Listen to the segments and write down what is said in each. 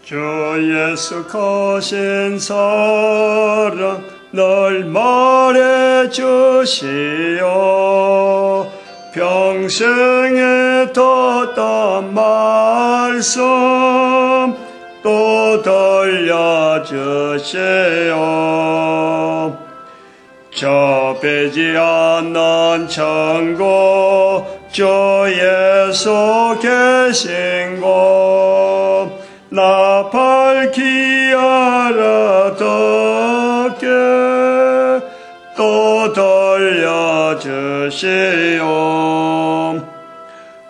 주 예수 크신 사랑 널 말해 주시오. 평생에 듣던 말씀 또 들려주시오. 저 빼지 않는 천국 주 예수 계신 곳 나 밝히 알아듣게 또 들려주시오.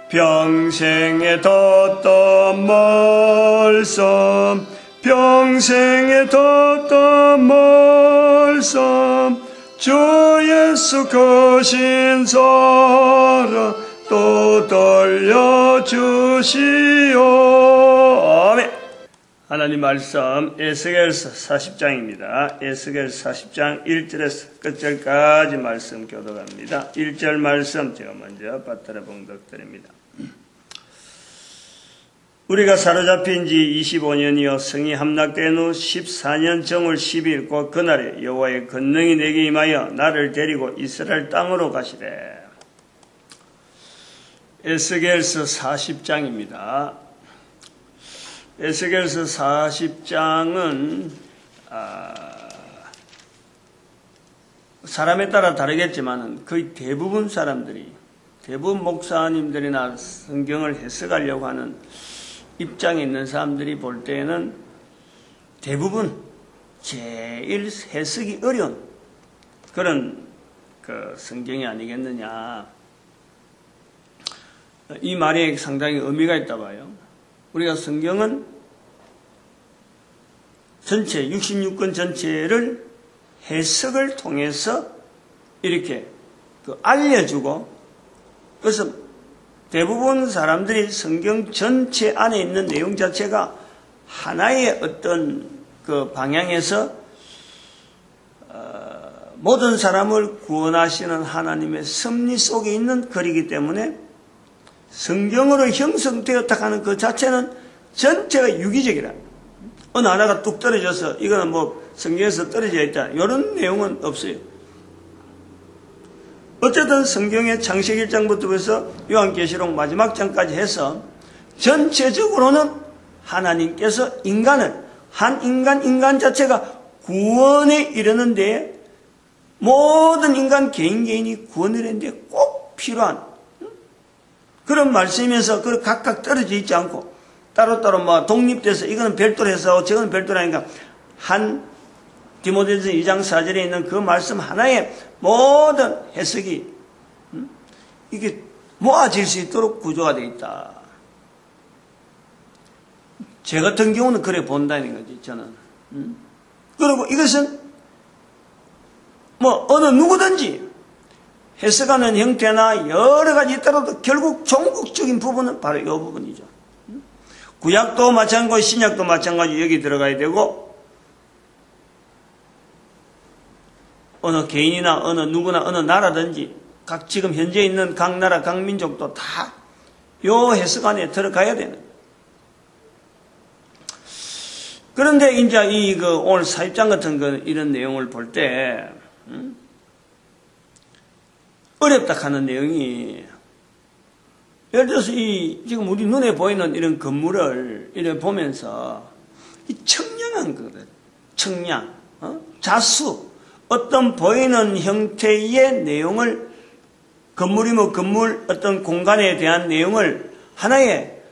평생에 듣던 말씀 평생에 듣던 말씀 주 예수 크신 사랑 또 들려주시오. 아멘. 하나님 말씀 에스겔서 40장입니다. 에스겔서 40장 1절에서 끝절까지 말씀 교독합니다. 1절 말씀 제가 먼저 받들어 봉독드립니다. 우리가 사로잡힌 지 25년이요 성이 함락된 후 14년 정월 12일 곧 그날에 여호와의 권능이 내게 임하여 나를 데리고 이스라엘 땅으로 가시되. 에스겔서 40장입니다. 에스겔서 40장은 사람에 따라 다르겠지만 거의 대부분 사람들이 대부분 목사님들이나 성경을 해석하려고 하는 입장에 있는 사람들이 볼 때에는 대부분 제일 해석이 어려운 그런 성경이 아니겠느냐. 이 말이 상당히 의미가 있다 봐요. 우리가 성경은 전체 66권 전체를 해석을 통해서 이렇게 알려주고, 그래서 대부분 사람들이 성경 전체 안에 있는 내용 자체가 하나의 어떤 그 방향에서 모든 사람을 구원하시는 하나님의 섭리 속에 있는 글이기 때문에 성경으로 형성되었다 하는 그 자체는 전체가 유기적이라. 어느 하나가 뚝 떨어져서 이거는 뭐 성경에서 떨어져 있다 이런 내용은 없어요. 어쨌든 성경의 창세기 1장부터 해서 요한계시록 마지막 장까지 해서 전체적으로는 하나님께서 인간을 한 인간 자체가 구원에 이르는 데에 모든 인간 개인이 구원을 했는데 꼭 필요한 그런 말씀이면서 그 각각 떨어져 있지 않고 따로따로 뭐 독립돼서 이거는 별도로 해서 저거는 별도로 하니까 한 디모데전서 2장 4절에 있는 그 말씀 하나에 모든 해석이 이게 모아질 수 있도록 구조가 되어 있다. 제 같은 경우는 그래 본다는 거지 저는. 그리고 이것은 뭐 어느 누구든지 해석하는 형태나 여러 가지 있더라도 결국 종국적인 부분은 바로 이 부분이죠. 구약도 마찬가지, 신약도 마찬가지 여기 들어가야 되고 어느 개인이나 어느 누구나 어느 나라든지 각 지금 현재 있는 각 나라 각 민족도 다 요 해석 안에 들어가야 되는 거예요. 그런데 이제 오늘 40장 같은 이런 내용을 볼 때 어렵다 하는 내용이 예를 들어서 지금 우리 눈에 보이는 이런 건물을 이렇게 보면서 이 청량한 거거든. 청량, 자수, 어떤 보이는 형태의 내용을 건물이면 건물 어떤 공간에 대한 내용을 하나의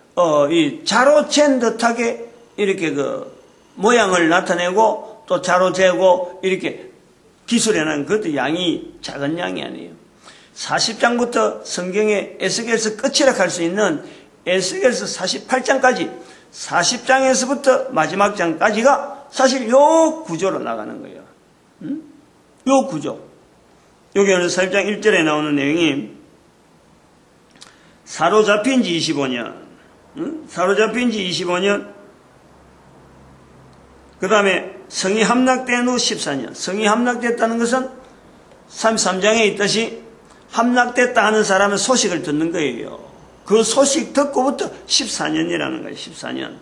이 자로 잰 듯하게 이렇게 모양을 나타내고 또 자로 재고 이렇게 기술해낸 그것도 양이 작은 양이 아니에요. 40장부터 성경의 에스겔서 끝이라 할 수 있는 에스겔서 48장까지 40장에서부터 마지막 장까지가 사실 요 구조로 나가는 거예요. 요 구조. 여기 오늘 40장 1절에 나오는 내용이 사로잡힌 지 25년 사로잡힌 지 25년 그 다음에 성이 함락된 후 14년 성이 함락됐다는 것은 33장에 있듯이 함락됐다 하는 사람의 소식을 듣는 거예요. 그 소식 듣고부터 14년이라는 거예요. 14년.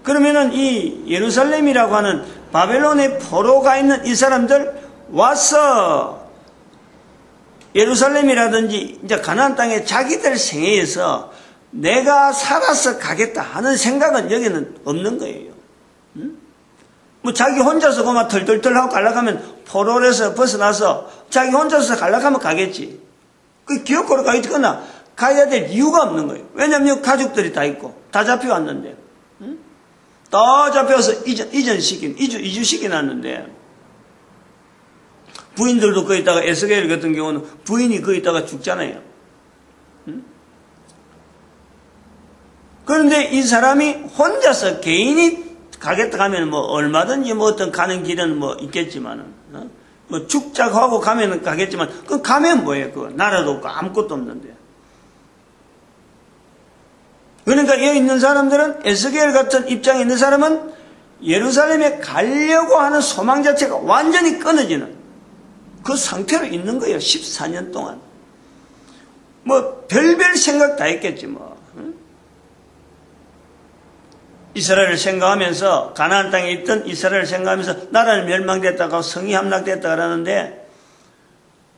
그러면은 이 예루살렘이라고 하는 바벨론의 포로가 있는 이 사람들 와서 예루살렘이라든지 이제 가나안 땅에 자기들 생애에서 내가 살아서 가겠다 하는 생각은 여기는 없는 거예요. 뭐 자기 혼자서 그만 털털털 하고 가려가면 포로에서 벗어나서 자기 혼자서 가려가면 가겠지. 그 기어코로 가겠거나 가야 될 이유가 없는 거예요. 왜냐하면 가족들이 다 있고 다 잡혀왔는데, 다 잡혀서 이주시켜놨는데, 부인들도 거기다가 에스겔 같은 경우는 부인이 거기다가 죽잖아요. 그런데 이 사람이 혼자서 개인이 가겠다 하면 뭐 얼마든지 뭐 어떤 가는 길은 뭐 있겠지만은, 뭐 죽자고 가면은 가겠지만, 그 가면 뭐예요? 그 나라도 없고 아무것도 없는데. 그러니까 여기 있는 사람들은, 에스겔 같은 입장에 있는 사람은 예루살렘에 가려고 하는 소망 자체가 완전히 끊어지는 그 상태로 있는 거예요. 14년 동안. 뭐 별별 생각 다 했겠지 뭐. 이스라엘을 생각하면서, 가나안 땅에 있던 이스라엘을 생각하면서 나라는 멸망됐다고 성이 함락됐다 그러는데,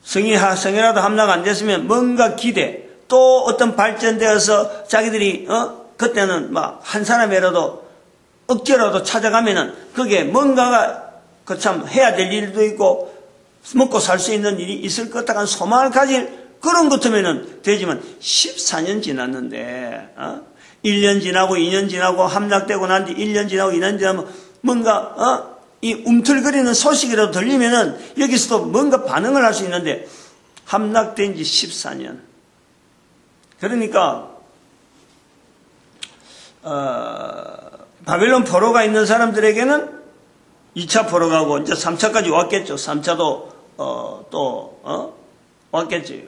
성이라도 함락 안 됐으면 뭔가 기대, 또 어떤 발전되어서 자기들이 그때는 막 한 사람이라도 억지로라도 찾아가면은 그게 뭔가가 그 참 해야 될 일도 있고 먹고 살 수 있는 일이 있을 것 같다는 소망을 가질 그런 것 같으면은 되지만, 14년 지났는데 1년 지나고 2년 지나고 함락되고 난 뒤 1년 지나고 2년 지나면 뭔가 이 움틀거리는 소식이라도 들리면은 여기서도 뭔가 반응을 할 수 있는데, 함락된 지 14년. 그러니까 바벨론 포로가 있는 사람들에게는 2차 포로가 오고 이제 3차까지 왔겠죠. 3차도 왔겠지.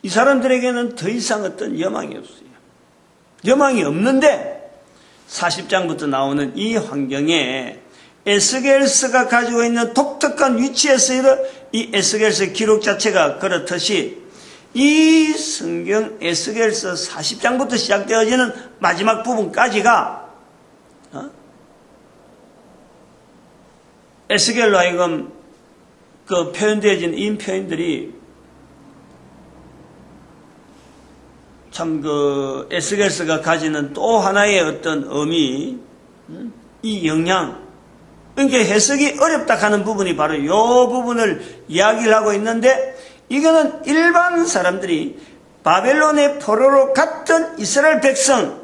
이 사람들에게는 더 이상 어떤 여망이 없어요. 여망이 없는데 40장부터 나오는 이 환경에 에스겔서가 가지고 있는 독특한 위치에서 이 에스겔서 기록 자체가 그렇듯이 이 성경 에스겔서 40장부터 시작되어지는 마지막 부분까지가 에스겔로 하여금 그 표현되어진 이 표현들이 참 그 에스겔서가 가지는 또 하나의 어떤 의미, 이 영향, 그러니까 해석이 어렵다 하는 부분이 바로 이 부분을 이야기를 하고 있는데, 이거는 일반 사람들이 바벨론의 포로로 갔던 이스라엘 백성이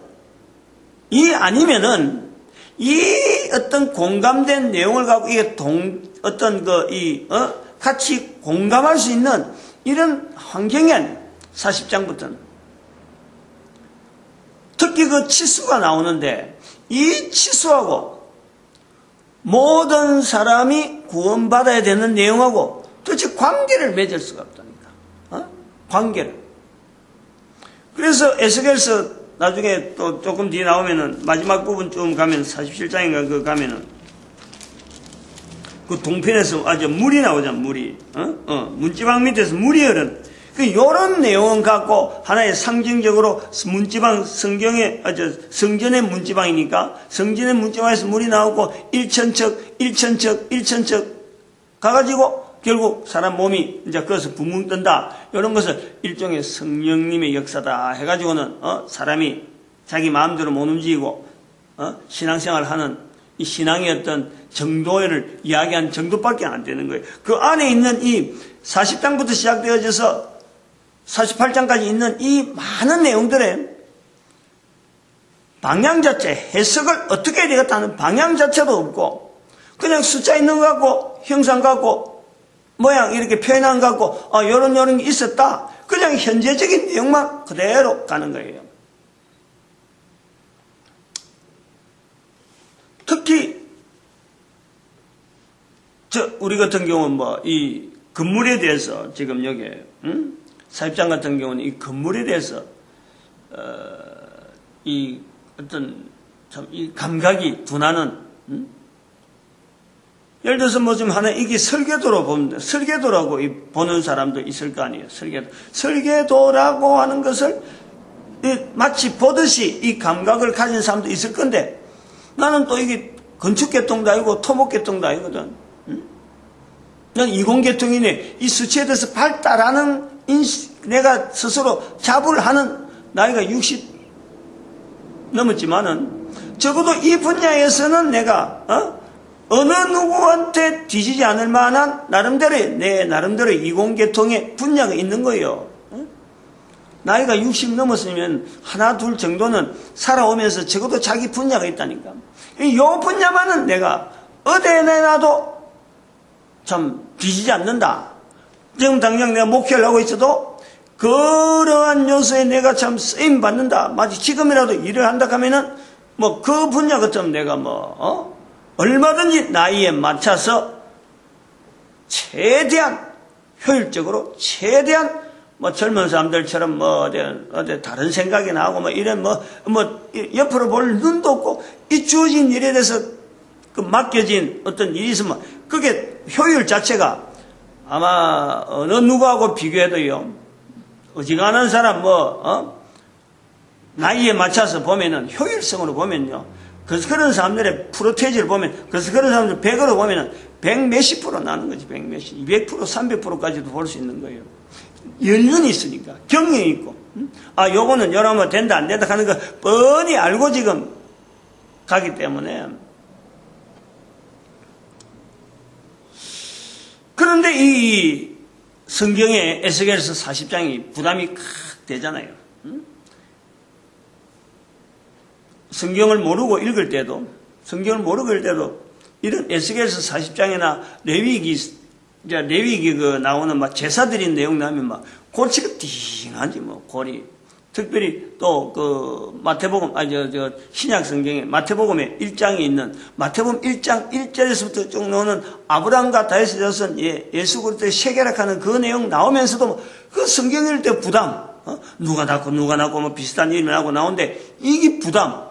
아니면은 이 어떤 공감된 내용을 갖고 이게 같이 공감할 수 있는 이런 환경이 아니에요. 40장부터는. 특히 그 치수가 나오는데, 이 치수하고 모든 사람이 구원받아야 되는 내용하고 도대체 관계를 맺을 수가 없다니까. 관계를. 그래서 에스겔서 나중에 또 조금 뒤에 나오면은 마지막 부분쯤 가면 47장인가 그 가면은 그 동편에서 아주 물이 나오잖아. 물이. 문지방 밑에서 물이 흐르는. 요런 내용은 갖고 하나의 상징적으로 문지방, 성경의 성전의 문지방이니까 성전의 문지방에서 물이 나오고 1천척 가가지고 결국 사람 몸이 이제 거기서 붕붕 뜬다. 이런 것을 일종의 성령님의 역사다 해가지고는 사람이 자기 마음대로 못 움직이고 신앙생활을 하는 이 신앙의 어떤 정도를 이야기한 정도밖에 안 되는 거예요. 그 안에 있는 이 40장부터 시작되어져서 48장까지 있는 이 많은 내용들의 방향 자체, 해석을 어떻게 해야 되겠다는 방향 자체도 없고, 그냥 숫자 있는 거 갖고, 형상 갖고, 모양 이렇게 표현한 거 갖고, 요런 게 있었다. 그냥 현재적인 내용만 그대로 가는 거예요. 특히, 우리 같은 경우는 이 건물에 대해서 지금 여기, 40장 같은 경우는 이 건물에 대해서, 이 어떤, 참, 이 감각이 둔하는, 예를 들어서 뭐 좀 하나, 이게 설계도로 보면, 설계도라고 보는 사람도 있을 거 아니에요. 설계도라고 하는 것을 마치 보듯이 이 감각을 가진 사람도 있을 건데, 나는 또 이게 건축계통도 아니고 토목계통도 아니거든. 난 이공계통이네. 이 수치에 대해서 발달하는 내가 스스로 자부하는 나이가 60 넘었지만은, 적어도 이 분야에서는 내가 어느 누구한테 뒤지지 않을 만한 내 나름대로의 이공계통의 분야가 있는 거예요. 나이가 60 넘었으면 하나 둘 정도는 살아오면서 적어도 자기 분야가 있다니까. 이 분야만은 내가 어디에 내놔도 참 뒤지지 않는다. 지금 당장 내가 목회를 하고 있어도 그러한 요소에 내가 참 쓰임 받는다. 마치 지금이라도 일을 한다 하면은 뭐 그 분야 것처럼 내가 얼마든지 나이에 맞춰서 최대한 효율적으로 최대한 젊은 사람들처럼 어디 다른 생각이 나고 이런 옆으로 볼 눈도 없고 이 주어진 일에 대해서 그 맡겨진 어떤 일이 있으면 그게 효율 자체가 아마 어느 누구하고 비교해도요, 어지간한 사람 나이에 맞춰서 보면은 효율성으로 보면요, 그래서 그런 사람들의 프로테이지를 보면, 그래서 그런 사람들 100으로 보면은 100 몇십 프로 나는 거지. 100 몇십, 200%, 300%까지도 볼 수 있는 거예요. 연륜이 있으니까, 경력이 있고, 요거는 여러분 된다 안 된다 하는 거 뻔히 알고 지금 가기 때문에. 그런데 이 성경의 에스겔서 40장이 부담이 크 되잖아요. 성경을 모르고 읽을 때도 이런 에스겔서 40장이나 레위기 나오는 제사드린 내용 나오면 골치가 띵하지 골이. 특별히 또 마태복음 신약 성경에 마태복음에 1장에 있는 마태복음 1장 1절에서부터 쭉 나오는 아브라함과 다윗의 자손 예수 그리스도의 세계락하는 그 내용 나오면서도 그 성경 읽을 때 부담, 누가 낳고 비슷한 일이 나고 나오는데 이게 부담.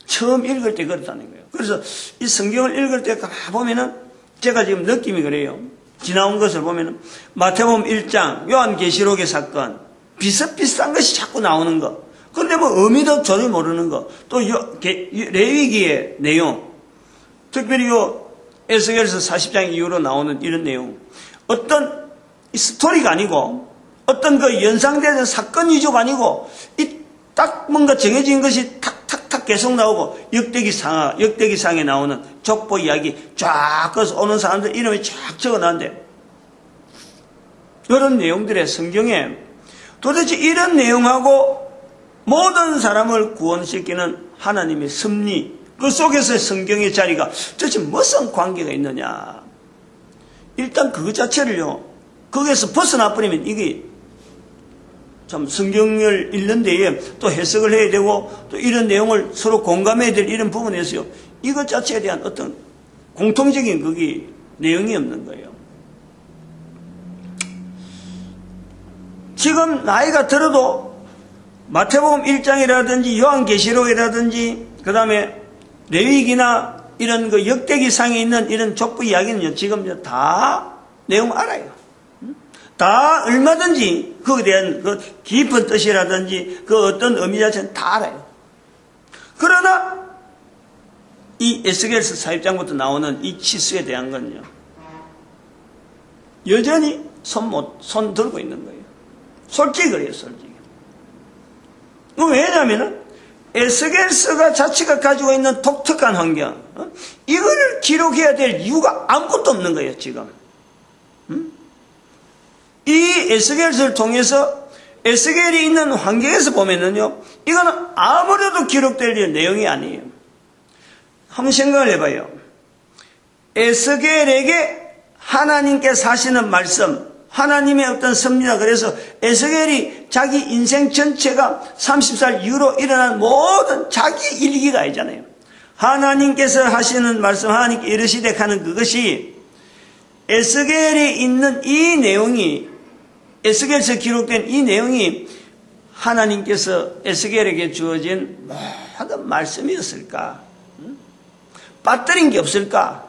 처음 읽을 때 그렇다는 거예요. 그래서 이 성경을 읽을 때 가보면은 제가 지금 느낌이 그래요. 지나온 것을 보면은 마태복음 1장 요한계시록의 사건 비슷비슷한 것이 자꾸 나오는 거. 근데 의미도 전혀 모르는 거. 또 레위기의 내용, 특별히 에스겔서 40장 이후로 나오는 이런 내용, 어떤 스토리가 아니고 어떤 연상되는 사건 위주가 아니고 딱 뭔가 정해진 것이 탁탁탁 계속 나오고 역대기상에 나오는 족보 이야기 쫙 꺼서 오는 사람들 이름이 쫙 적어놨는데, 이런 내용들의 성경에 도대체 이런 내용하고 모든 사람을 구원시키는 하나님의 섭리, 그 속에서의 성경의 자리가 도대체 무슨 관계가 있느냐. 일단 그거 자체를요, 거기에서 벗어나버리면 이게 참 성경을 읽는 데에 또 해석을 해야 되고 또 이런 내용을 서로 공감해야 될 이런 부분에서요, 이것 자체에 대한 어떤 공통적인 그게 내용이 없는 거예요. 지금 나이가 들어도 마태복음 1장이라든지 요한계시록이라든지 그 다음에 레위기나 이런 역대기상에 있는 이런 족보 이야기는요, 지금 다 내용 알아요. 다 얼마든지 그에 대한 깊은 뜻이라든지 어떤 의미 자체는 다 알아요. 그러나 이 에스겔서 40장부터 나오는 이 치수에 대한 건요, 여전히 손 들고 있는 거예요. 솔직히 그래요, 솔직히. 왜냐하면 에스겔서가 자체가 가지고 있는 독특한 환경, 이걸 기록해야 될 이유가 아무것도 없는 거예요, 지금. 이 에스겔서를 통해서 에스겔이 있는 환경에서 보면은요, 이거는 아무래도 기록될 내용이 아니에요. 한번 생각을 해봐요. 에스겔에게 하나님께서 하시는 말씀, 하나님의 어떤 섭리다. 그래서 에스겔이 자기 인생 전체가 30살 이후로 일어난 모든 자기 일기가 아니잖아요. 하나님께서 하시는 말씀, 하나님께 이르시되 하는 그것이 에스겔에 있는 이 내용이, 에스겔에서 기록된 이 내용이 하나님께서 에스겔에게 주어진 모든 말씀이었을까? 빠뜨린 게 없을까?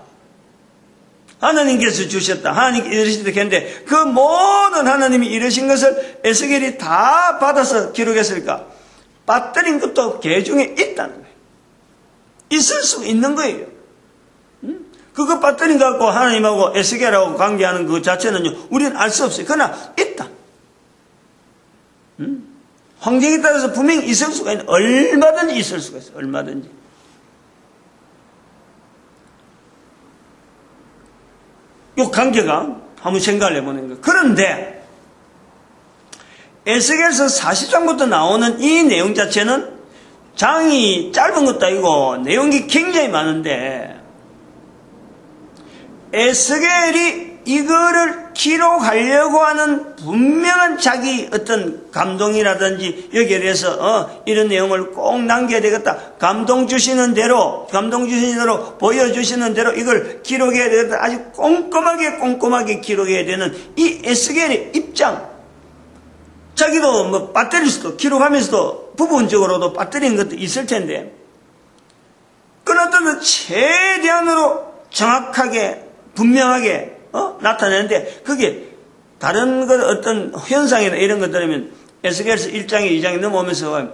하나님께서 주셨다. 하나님께 이르시다 했는데 그 모든 하나님이 이르신 것을 에스겔이 다 받아서 기록했을까? 빠뜨린 것도 개중에 있다는 거예요. 있을 수 있는 거예요. 그거 빠뜨린 거 갖고 하나님하고 에스겔하고 관계하는 그 자체는요, 우리는 알 수 없어요. 그러나 있다. 환경에 따라서 분명히 있을 수가 있는, 얼마든지 있을 수가 있어요. 얼마든지. 이 관계가 한번 생각을 해보는 거예요. 그런데 에스겔서 40장부터 나오는 이 내용 자체는 장이 짧은 것도 아니고 내용이 굉장히 많은데 에스겔이 이거를 기록하려고 하는 분명한 자기 어떤 감동이라든지 여기에 대해서 이런 내용을 꼭 남겨야 되겠다. 감동 주시는 대로 보여주시는 대로 이걸 기록해야 되겠다. 아주 꼼꼼하게 기록해야 되는 이 에스겔의 입장. 자기도 뭐 빠뜨릴 수도 기록하면서도 부분적으로도 빠뜨린 것도 있을 텐데 그렇다면 최대한으로 정확하게 분명하게 나타내는데 그게 다른 것 어떤 현상이나 이런 것 들으면 에스겔서 1장에 2장에 넘어오면서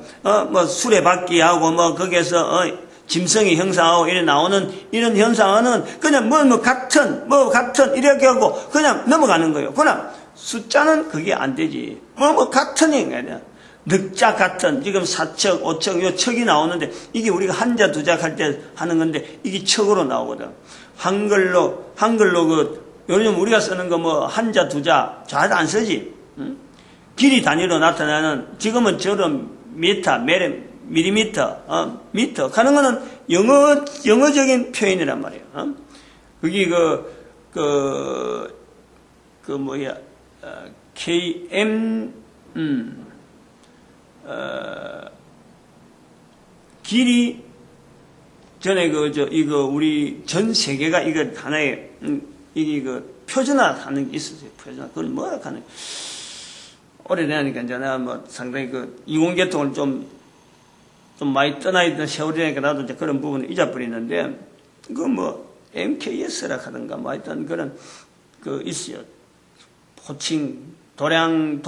뭐 수레바퀴하고 뭐 거기에서 짐승이 형상하고 이래 나오는 이런 현상은 그냥 뭐 같은 이렇게 하고 그냥 넘어가는 거예요. 그러나 숫자는 그게 안 되지. 같은 얘기야. 늑자 같은 지금 4척, 5척 요 척이 나오는데 이게 우리가 한자 두작 할 때 하는 건데 이게 척으로 나오거든. 한글로 요즘 우리가 쓰는 거 뭐 한자 두자 잘 안 쓰지. 응? 길이 단위로 나타나는 지금은 저런 밀리미터, 미터 하는 거는 영어적인 표현이란 말이에요. 그게 KM 길이 전에 이거 우리 전 세계가 이거 하나의 이게 표준화하는 게 있었어요. 표준화. 그걸 뭐라 하는? 오래되니까 이제 내가 뭐 상당히 이공계통을 좀 많이 떠나 있던 세월이니까 나도 이제 그런 부분을 잊어버리는데 MKS라 하던가 뭐 하여튼 그런 있어요. 호칭 도량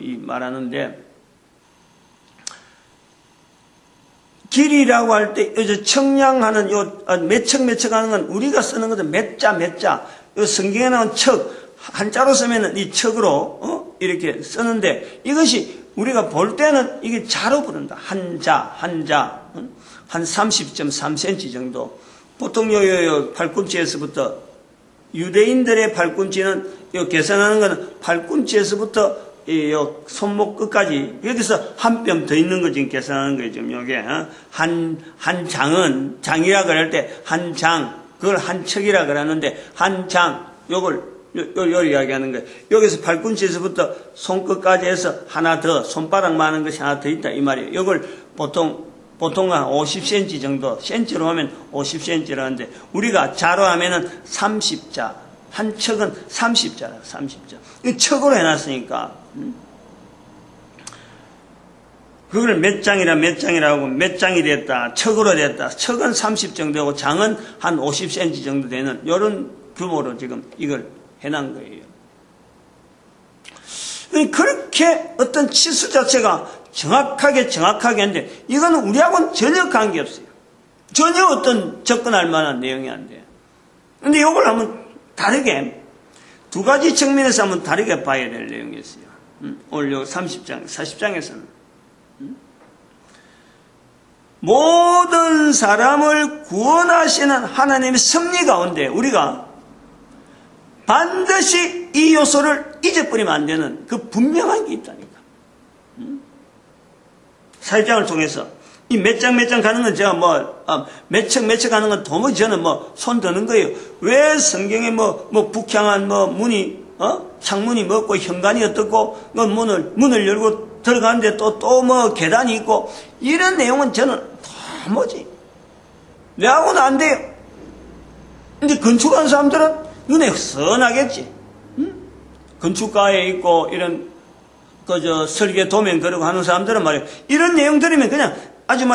이 말하는데 길이라고 할 때 이제 청량하는 매척 하는 건 우리가 쓰는 것은 몇 자 요 성경에 나온 척 한자로 쓰면은 이 척으로 이렇게 쓰는데 이것이 우리가 볼 때는 이게 자로 부른다. 한자 한 30.3cm 정도. 보통 팔꿈치에서부터 유대인들의 팔꿈치는 계산하는 것은 팔꿈치에서부터 손목 끝까지 여기서 한 뼘 더 있는 거 지금 계산하는 거예요. 지금 요게 한 장은 장이라 그럴 때 한 장 그걸 한 척이라 그러는데 한 장 요걸 이야기하는 거예요. 여기서 팔꿈치에서부터 손끝까지 해서 하나 더 손바닥 많은 것이 하나 더 있다 이 말이에요. 요걸 보통 한 50cm 정도, 센치로 하면 50cm라는데 우리가 자로 하면은 30자, 한 척은 30자라, 30자. 이 척으로 해놨으니까 그걸 몇 장이라고 몇 장이 됐다, 척으로 됐다. 척은 30 정도고 장은 한 50cm 정도 되는 이런 규모로 지금 이걸 해놓은 거예요. 그렇게 어떤 치수 자체가 정확하게 했는데 이거는 우리하고는 전혀 관계없어요. 전혀 어떤 접근할 만한 내용이 안 돼요. 근데 이걸 한번 다르게 두 가지 측면에서 한번 다르게 봐야 될 내용이 있어요. 오늘 요 40장에서는 모든 사람을 구원하시는 하나님의 섭리 가운데 우리가 반드시 이 요소를 잊어버리면 안 되는 그 분명한 게 있다니까. 40장을 통해서 이 몇 장 가는 건 제가 몇 척 가는 건 도무지 저는 손 드는 거예요. 왜 성경에 북향한 문이 창문이 없고 현관이 어떻고 문을 열고 들어가는데 또 계단이 있고 이런 내용은 저는 도무지 내하고는 안 돼요. 근데 건축하는 사람들은 눈에 선하겠지. 건축가에 있고 이런 설계 도면 그러고 하는 사람들은 말이에요. 이런 내용 들으면 그냥 아주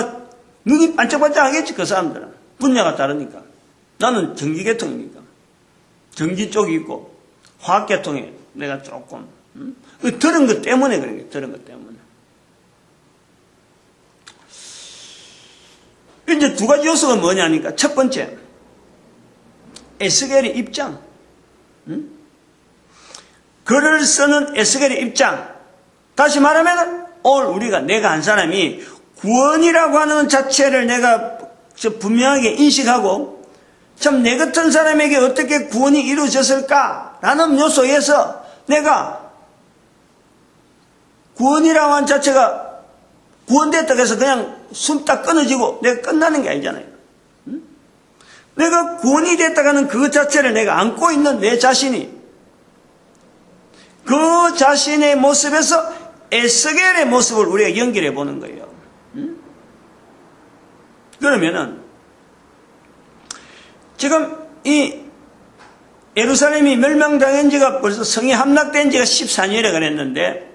눈이 반짝반짝 하겠지. 그 사람들은 분야가 다르니까. 나는 전기계통이니까. 전기 쪽이 있고 화학계통에 내가 조금 들은 것 때문에 그런 거예요. 들은 것 때문에. 이제 두 가지 요소가 뭐냐니까 첫 번째 에스겔의 입장. 글을 쓰는 에스겔의 입장. 다시 말하면 오늘 내가 한 사람이 구원이라고 하는 자체를 내가 분명하게 인식하고 참 내 같은 사람에게 어떻게 구원이 이루어졌을까라는 요소에서 내가 구원이라고 하는 자체가 구원됐다고 해서 그냥 숨 딱 끊어지고 내가 끝나는 게 아니잖아요. 내가 구원이 됐다고 하는 그 자체를 내가 안고 있는 내 자신이 그 자신의 모습에서 에스겔의 모습을 우리가 연결해 보는 거예요. 그러면은 지금 이 예루살렘이 멸망당한 지가 벌써 성이 함락된 지가 14년이라 그랬는데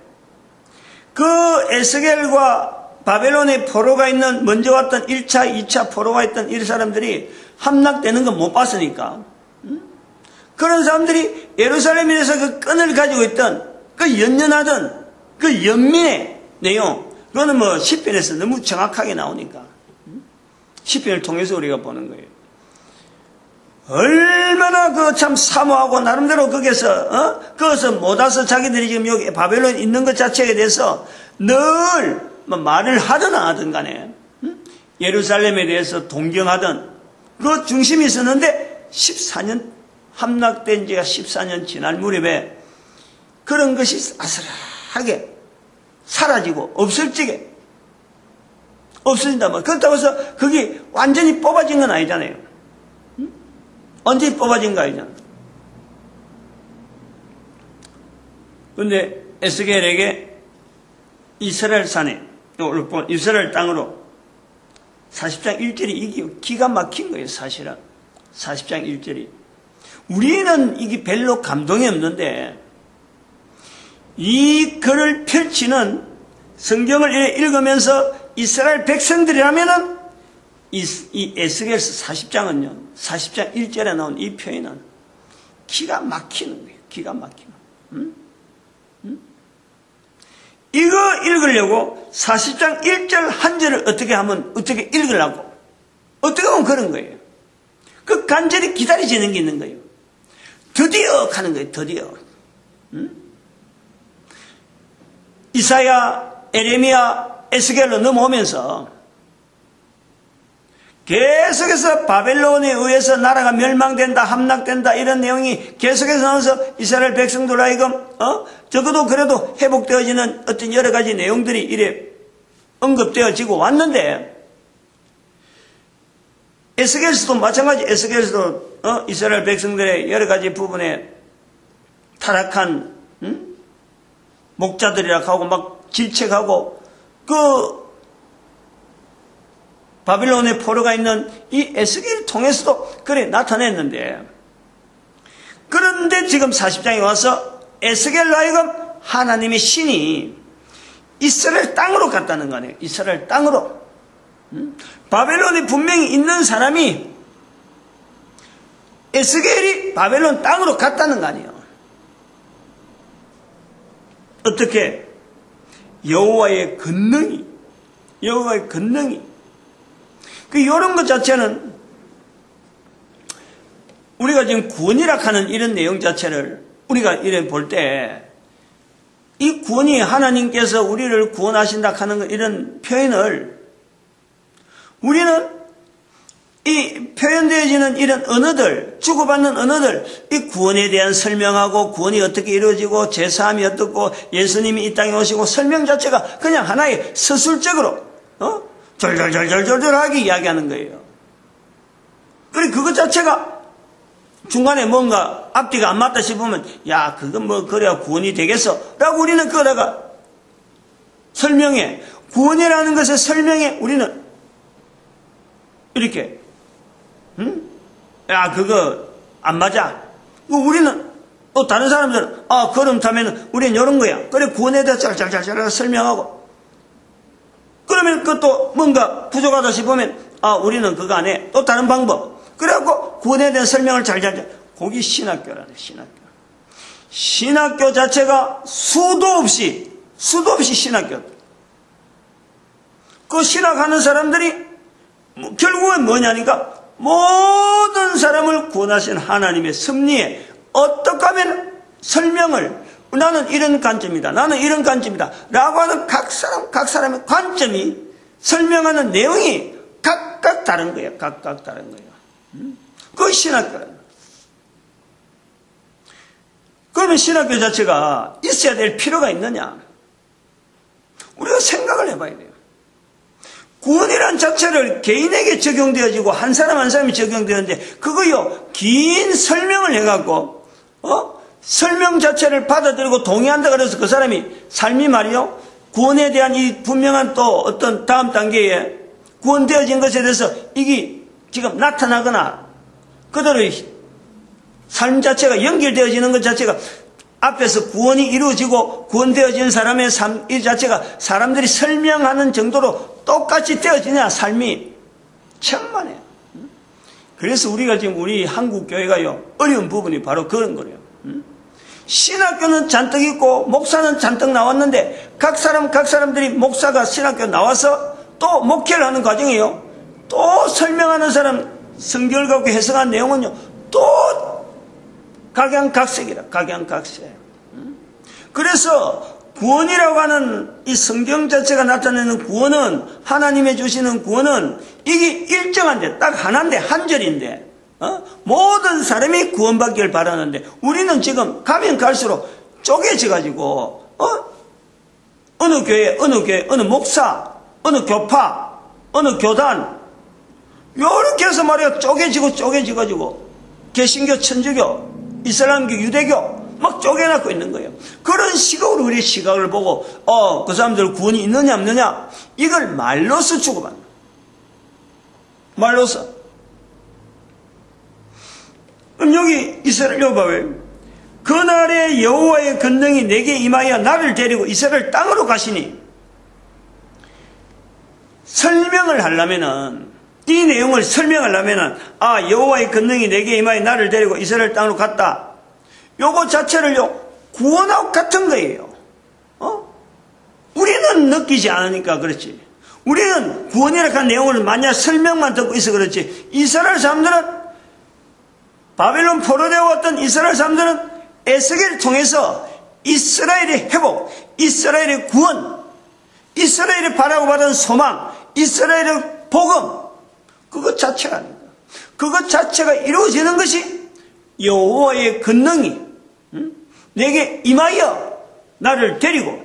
그 에스겔과 바벨론의 포로가 있는 먼저 왔던 1차, 2차 포로가 있던 이 사람들이 함락되는 건 못 봤으니까 그런 사람들이 예루살렘에 대해서 그 끈을 가지고 있던 그 연연하던 그 연민의 내용 그거는 뭐 시편에서 너무 정확하게 나오니까 시편을 통해서 우리가 보는 거예요. 얼마나 그 참 사모하고 나름대로 거기서 못 와서 자기들이 지금 여기 바벨론에 있는 것 자체에 대해서 늘 말을 하든 안 하든 간에 예루살렘에 대해서 동경하던 그 중심이 있었는데 14년 함락된 지가 14년 지날 무렵에 그런 것이 아슬하게 사라지고 없어지게 없어진단 말이에요. 그렇다고 해서 그게 완전히 뽑아진 건 아니잖아요. 완전히 뽑아진 거 아니잖아요. 그런데 에스겔에게 이스라엘 산에 이스라엘 땅으로 40장 1절이 이게 기가 막힌 거예요. 사실은 40장 1절이 우리는 이게 별로 감동이 없는데 이 글을 펼치는 성경을 읽으면서 이스라엘 백성들이라면은 이 에스겔서 40장은요 40장 1절에 나온 이 표현은 기가 막히는 거예요. 기가 막히는 이거 읽으려고 40장 1절 한 절을 어떻게 읽으려고 어떻게 하면 그런 거예요. 그 간절히 기다려지는 게 있는 거예요. 드디어 하는 거예요. 드디어 이사야, 에레미야, 에스겔로 넘어오면서 계속해서 바벨론에 의해서 나라가 멸망된다, 함락된다 이런 내용이 계속해서 나와서 이스라엘 백성들 하여금 적어도 그래도 회복되어지는 어떤 여러 가지 내용들이 이래 언급되어지고 왔는데 에스겔서도 마찬가지. 에스겔서도 이스라엘 백성들의 여러 가지 부분에 타락한 목자들이라고 하고 막 질책하고 그 바빌론의 포로가 있는 이 에스겔을 통해서도 그래 나타냈는데 그런데 지금 40장에 와서 에스겔로 하여금 하나님의 신이 이스라엘 땅으로 갔다는 거네요. 이스라엘 땅으로. 바벨론에 분명히 있는 사람이 에스겔이 바벨론 땅으로 갔다는 거 아니에요. 어떻게? 여호와의 권능이 이런 것 자체는 우리가 지금 구원이라 하는 이런 내용 자체를 우리가 이래 볼 때 이 구원이 하나님께서 우리를 구원하신다 하는 이런 표현을 우리는 이 표현되어지는 이런 언어들, 주고받는 언어들, 이 구원에 대한 설명하고 구원이 어떻게 이루어지고 제사함이 어떻고 예수님이 이 땅에 오시고 설명 자체가 그냥 하나의 서술적으로 절절절절절절하게 이야기하는 거예요. 그리고 그것 자체가 중간에 뭔가 앞뒤가 안 맞다 싶으면 야 그건 뭐 그래야 구원이 되겠어 라고 우리는 그러다가 설명해. 구원이라는 것의 설명에 우리는 이렇게 야 그거 안 맞아. 우리는 다른 사람들은 그렇다면 우리는 이런 거야. 그래 구원에 대해서 잘 설명하고 그러면 그것도 뭔가 부족하다 싶으면 우리는 그거 안 해. 또 다른 방법. 그래갖고 구원에 대한 설명을 잘 그게 신학교라네, 신학교. 신학교 자체가 수도 없이 신학교. 그 신학하는 사람들이 결국은 뭐냐니까 모든 사람을 구원하신 하나님의 섭리에 어떻게 하면 설명을 나는 이런 관점이다. 나는 이런 관점이다. 라고 하는 각 사람의 관점이 설명하는 내용이 각각 다른 거예요. 각각 다른 거예요. 그것이 신학교라는 거예요. 그러면 신학교 자체가 있어야 될 필요가 있느냐? 우리가 생각을 해봐야 돼요. 구원이란 자체를 개인에게 적용되어지고 한 사람 한 사람이 적용되는데 그거요 긴 설명을 해갖고 설명 자체를 받아들이고 동의한다 그래서 그 사람이 삶이 말이요 구원에 대한 이 분명한 또 어떤 다음 단계에 구원되어진 것에 대해서 이게 지금 나타나거나 그대로 삶 자체가 연결되어지는 것 자체가 앞에서 구원이 이루어지고 구원되어진 사람의 삶 이 자체가 사람들이 설명하는 정도로 똑같이 되어지냐 삶이 천만해요. 그래서 우리가 지금 우리 한국 교회가요 어려운 부분이 바로 그런 거예요. 신학교는 잔뜩 있고 목사는 잔뜩 나왔는데 각 사람들이 목사가 신학교 나와서 또 목회를 하는 과정이에요. 또 설명하는 사람 성경을 갖고 해석한 내용은요 또 각양각색이라 각양각색. 그래서 구원이라고 하는 이 성경 자체가 나타내는 구원은 하나님의 주시는 구원은 이게 일정한데 딱 하나인데 한 절인데 모든 사람이 구원받기를 바라는데 우리는 지금 가면 갈수록 쪼개져 가지고 어느 교회 어느 목사 어느 교파 어느 교단 요렇게 해서 말이야 쪼개지고 가지고 개신교 천주교 이슬람교 유대교 막 쪼개놨고 있는 거예요. 그런 식으로 우리 시각을 보고 그 사람들 구원이 있느냐 없느냐 이걸 말로서 주고받는 말로서. 그럼 여기 이스라엘 봐봐요. 그날에 여호와의 권능이 내게 임하여 나를 데리고 이스라엘 땅으로 가시니 설명을 하려면은 이 내용을 설명하려면은 여호와의 권능이 내게 임하여 나를 데리고 이스라엘 땅으로 갔다. 요거 자체를요 구원하고 같은 거예요. 우리는 느끼지 않으니까 그렇지. 우리는 구원이라고 한 내용을 만약 설명만 듣고 있어 그렇지. 이스라엘 사람들은 바벨론 포로되어 왔던 이스라엘 사람들은 에스겔을 통해서 이스라엘의 회복, 이스라엘의 구원, 이스라엘이 바라고 받은 소망, 이스라엘의 복음 그것 자체가 아닙니다. 그것 자체가 이루어지는 것이 여호와의 권능이 내게 임하여 나를 데리고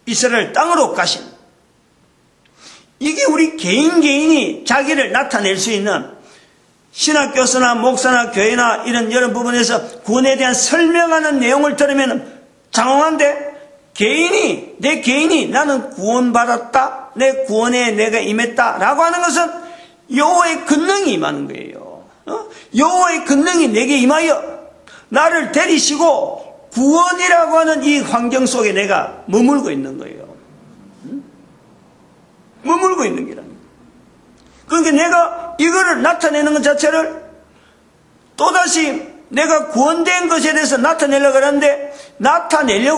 이스라엘 땅으로 가신 이게 우리 개인이 자기를 나타낼 수 있는 신학교서나 목사나 교회나 이런 여러 부분에서 구원에 대한 설명하는 내용을 들으면 장황한데 내 개인이 나는 구원받았다 내 구원에 내가 임했다 라고 하는 것은 여호와의 권능이 임하는 거예요. 여호와의 권능이 내게 임하여 나를 데리시고 구원이라고 하는 이 환경 속에 내가 머물고 있는 거예요. 머물고 있는 게랍니다. 그러니까 내가 이거를 나타내는 것 자체를 또다시 내가 구원된 것에 대해서 나타내려고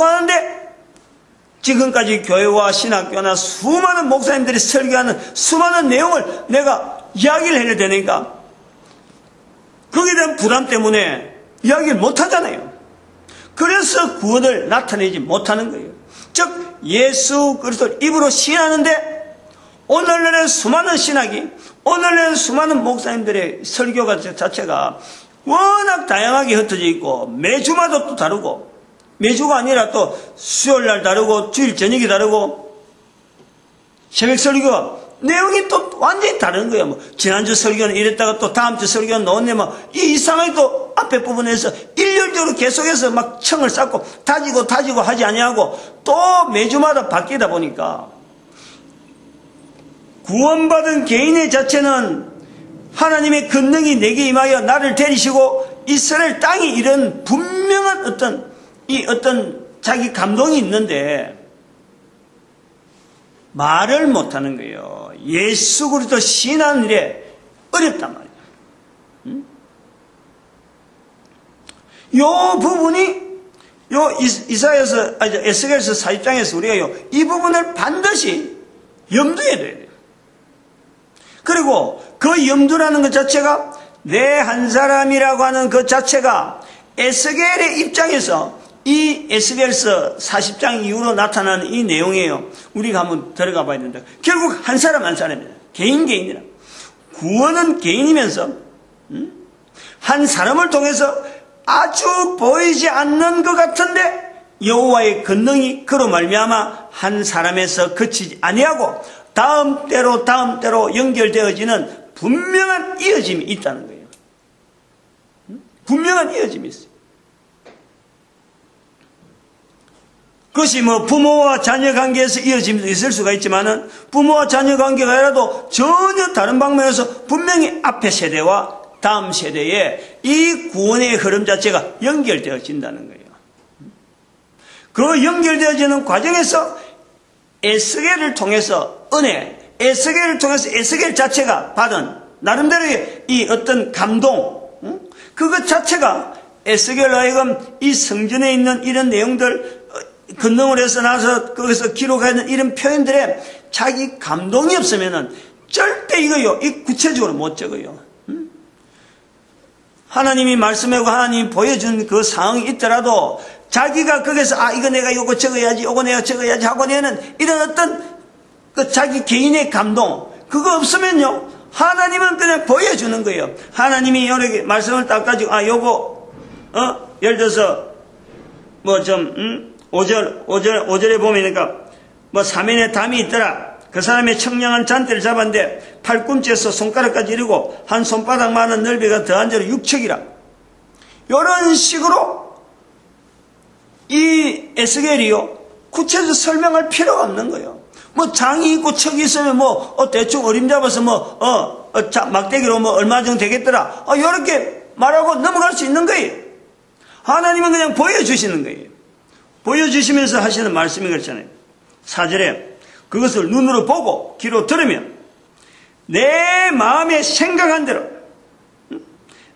하는데 지금까지 교회와 신학교나 수많은 목사님들이 설교하는 수많은 내용을 내가 이야기를 해야 되니까 거기에 대한 부담 때문에 이야기를 못하잖아요. 그래서 구원을 나타내지 못하는 거예요. 즉 예수 그리스도를 입으로 시인하는데 오늘날의 수많은 신학이 오늘날의 수많은 목사님들의 설교가 자체가 워낙 다양하게 흩어져 있고 매주마다 또 다르고 매주가 아니라 또 수요일날 다르고 주일 저녁이 다르고 새벽 설교가 내용이 또 완전히 다른 거예요. 지난주 설교는 이랬다가 또 다음주 설교는 넣었네. 이상하게 또 앞에 부분에서 일률적으로 계속해서 막 청을 쌓고 다지고 하지 아니하고 또 매주마다 바뀌다 보니까 구원받은 개인의 자체는 하나님의 권능이 내게 임하여 나를 데리시고 이스라엘 땅이 이런 분명한 어떤 자기 감동이 있는데 말을 못하는 거예요. 예수 그리스도 신앙하는 일에 어렵단 말이에요. 요 부분이 에스겔서 40장에서 우리가 이 부분을 반드시 염두에 둬야 돼요. 그리고 그 염두라는 것 자체가 내 한 사람이라고 하는 그 자체가 에스겔의 입장에서 이 에스겔서 40장 이후로 나타나는 이 내용이에요. 우리가 한번 들어가 봐야 된다. 결국 한 사람 한 사람이다. 개인이라. 구원은 개인이면서 한 사람을 통해서 아주 보이지 않는 것 같은데 여호와의 권능이 그로 말미암아 한 사람에서 그치지 아니하고 다음 때로 연결되어지는 분명한 이어짐이 있다는 거예요. 분명한 이어짐이 있어요. 그것이 부모와 자녀 관계에서 이어짐도 있을 수가 있지만은 부모와 자녀 관계가 아니라도 전혀 다른 방면에서 분명히 앞의 세대와 다음 세대에 이 구원의 흐름 자체가 연결되어진다는 거예요. 그 연결되어지는 과정에서 에스겔을 통해서 에스겔을 통해서 에스겔 자체가 받은 나름대로의 이 어떤 감동, 그것 자체가 에스겔로 하여금 이 성전에 있는 이런 내용들 권능을 해서 나서 거기서 기록하는 이런 표현들에 자기 감동이 없으면은 절대 이 구체적으로 못 적어요. 하나님이 말씀하고 하나님이 보여준 그 상황이 있더라도 자기가 거기서 이거 내가 요거 적어야지, 요거 내가 적어야지 하고 내는 이런 어떤 그 자기 개인의 감동, 그거 없으면요 하나님은 그냥 보여주는 거예요. 하나님이 여러 말씀을 딱 가지고 요거 예를 들어서 5절에 보면니까 사면에 담이 있더라. 그 사람의 청량한 잔대를 잡았는데 팔꿈치에서 손가락까지 이르고 한 손바닥만한 넓이가 더한 자로 6척이라. 이런 식으로 이 에스겔이요 구체적으로 설명할 필요가 없는 거예요. 장이 있고 척이 있으면 대충 어림잡아서 막대기로 얼마 정도 되겠더라. 이렇게 말하고 넘어갈 수 있는 거예요. 하나님은 그냥 보여주시는 거예요. 보여주시면서 하시는 말씀이 그렇잖아요. 4절에 그것을 눈으로 보고 귀로 들으면 내 마음에 생각한 대로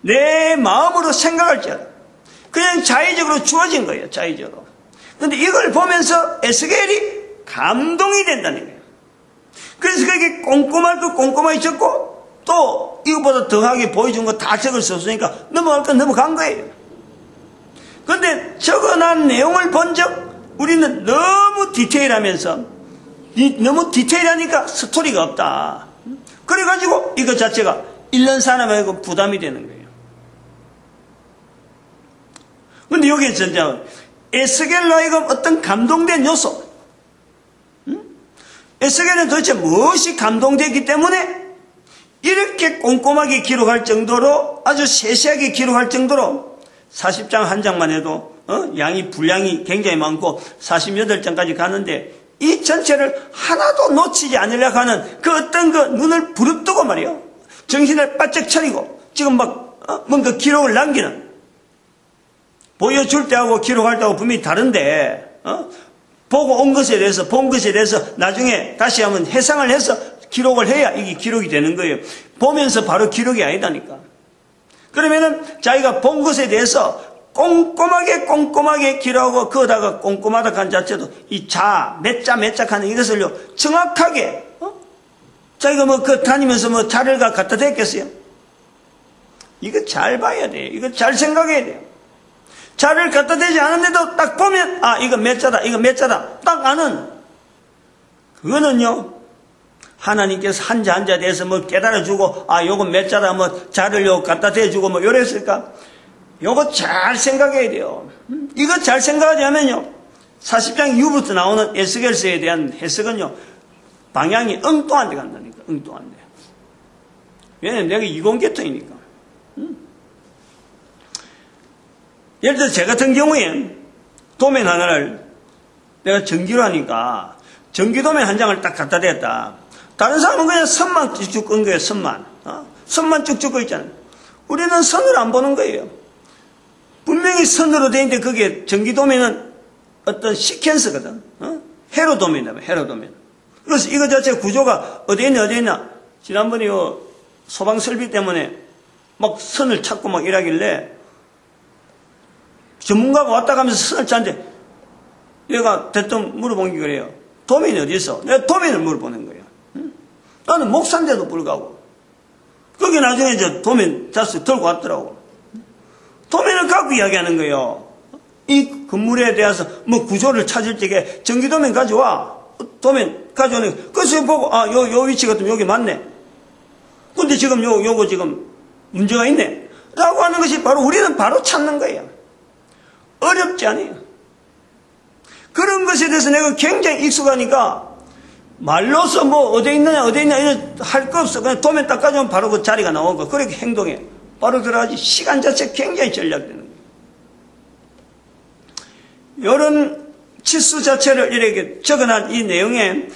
내 마음으로 생각할지어다. 그냥 자의적으로 주어진 거예요. 자의적으로. 그런데 이걸 보면서 에스겔이 감동이 된다는 거예요. 그래서 그게 꼼꼼하게 적고 또 이것보다 더하게 보여준 거 다 적을 수 없으니까 넘어갈 건 넘어간 거예요. 그런데 적어놓은 내용을 본 적 우리는 너무 디테일하면서 너무 디테일하니까 스토리가 없다. 그래가지고 이것 자체가 읽는 사람에게 부담이 되는 거예요. 그런데 여기에 진짜 에스겔로 하여금 어떤 감동된 요소, 에스겔은 도대체 무엇이 감동됐기 때문에 이렇게 꼼꼼하게 기록할 정도로 아주 세세하게 기록할 정도로 40장 한 장만 해도 분량이 굉장히 많고 48장까지 가는데 이 전체를 하나도 놓치지 않으려고 하는 그 어떤 그 눈을 부릅뜨고 말이요. 정신을 바짝 차리고 지금 뭔가 기록을 남기는 보여줄 때하고 기록할 때하고 분명히 다른데 보고 본 것에 대해서 나중에 다시 한번 해상을 해서 기록을 해야 이게 기록이 되는 거예요. 보면서 바로 기록이 아니다니까. 그러면은 자기가 본 것에 대해서 꼼꼼하게 기록하고 그거다가 꼼꼼하다 한 자체도 이 몇 자 하는 이것을요 정확하게 자기가 다니면서 자를 갖다 댔겠어요? 이거 잘 봐야 돼요. 이거 잘 생각해야 돼요. 자를 갖다 대지 않은데도 딱 보면 이거 몇 자다 딱 아는 그거는요 하나님께서 한 자 한 자 대해서 깨달아주고 요건 몇 자다 자를 갖다 대주고 요랬을까? 요거 잘 생각해야 돼요. 이거 잘 생각하지 않으면요 40장 이후부터 나오는 에스겔서에 대한 해석은요 방향이 엉뚱한 데 간다니까. 엉뚱한 데. 왜냐면 내가 이공계통이니까. 예를 들어서 제 같은 경우에 도면 하나를 내가 전기로 하니까 전기도면 한 장을 딱 갖다 댔다. 다른 사람은 그냥 선만 쭉쭉 끈 거예요. 선만 쭉쭉 거 있잖아요. 우리는 선을 안 보는 거예요. 분명히 선으로 되어 있는데 그게 전기도면은 어떤 시퀀스거든. 회로도면이다. 회로도면. 그래서 이거 자체 구조가 어디에 있나. 지난번에 소방 설비 때문에 선을 찾고 이러길래 전문가가 왔다 가면서 선을 짜는데 얘가 대뜸 물어본 게 그래요. 도면이 어디 있어? 내가 도면을 물어보는 거예요. 나는 목사인데도 불구하고. 거기 나중에 이제 도면 자수 들고 왔더라고. 도면을 갖고 이야기하는 거예요. 이 건물에 대해서 뭐 구조를 찾을 적에 전기도면 가져와. 도면 가져오는 거예요. 그래서 보고, 아, 요 위치 같으면 여기 맞네. 근데 지금 요거 지금 문제가 있네. 라고 하는 것이 바로 우리는 바로 찾는 거예요. 어렵지 않아요. 그런 것에 대해서 내가 굉장히 익숙하니까 말로서 뭐 어디 있느냐 할 거 없어. 그냥 도면 딱 가져오면 바로 그 자리가 나오는 거. 그렇게 행동해. 바로 들어가지. 시간 자체 굉장히 전략되는 거예요. 이런 치수 자체를 이렇게 적어놓은 이 내용에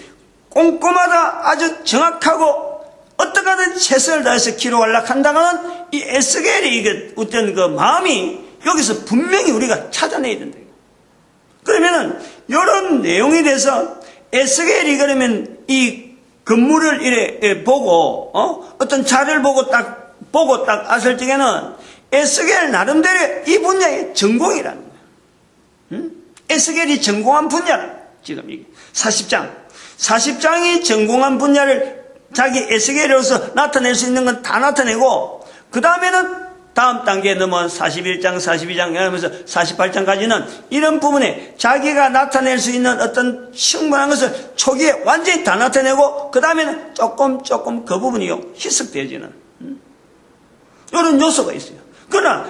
꼼꼼하다 아주 정확하고 어떻게 하든 최선을 다해서 기록하려고 한다면 이 에스겔의 어떤 그 마음이 여기서 분명히 우리가 찾아내야 된다. 그러면은 이런 내용에 대해서 에스겔이 그러면 이 건물을 이래 보고 어떤 자료를 보고 딱 왔을 적에는 에스겔 나름대로 이 분야의 전공이라는 거예요. 에스겔이 전공한 분야라. 지금 이게 40장이 전공한 분야를 자기 에스겔로서 나타낼 수 있는 건 다 나타내고 그 다음에는 다음 단계에 넘어온 41장, 42장 하면서 48장까지는 이런 부분에 자기가 나타낼 수 있는 어떤 충분한 것을 초기에 완전히 다 나타내고 그 다음에는 조금 그 부분이 희석되어지는 이런 요소가 있어요. 그러나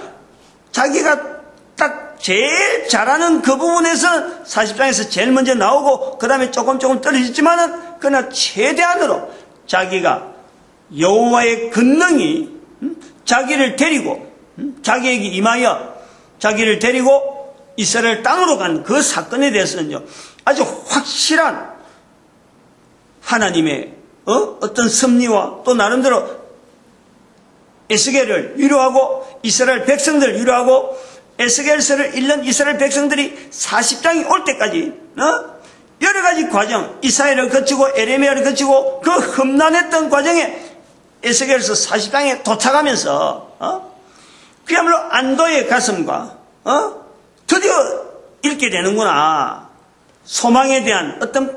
자기가 딱 제일 잘하는 그 부분에서 40장에서 제일 먼저 나오고 그 다음에 조금 떨어지지만은 그러나 최대한으로 자기가 여호와의 권능이 자기를 데리고 자기에게 임하여 자기를 데리고 이스라엘 땅으로 간 그 사건에 대해서는요 아주 확실한 하나님의 어떤 섭리와 또 나름대로 에스겔을 위로하고 이스라엘 백성들을 위로하고 에스겔서를 읽는 이스라엘 백성들이 40장이 올 때까지 여러 가지 과정 이사야를 거치고 에레미야를 거치고 그 험난했던 과정에 에스겔서 40장에 도착하면서 그야말로 안도의 가슴과 드디어 읽게 되는구나. 소망에 대한 어떤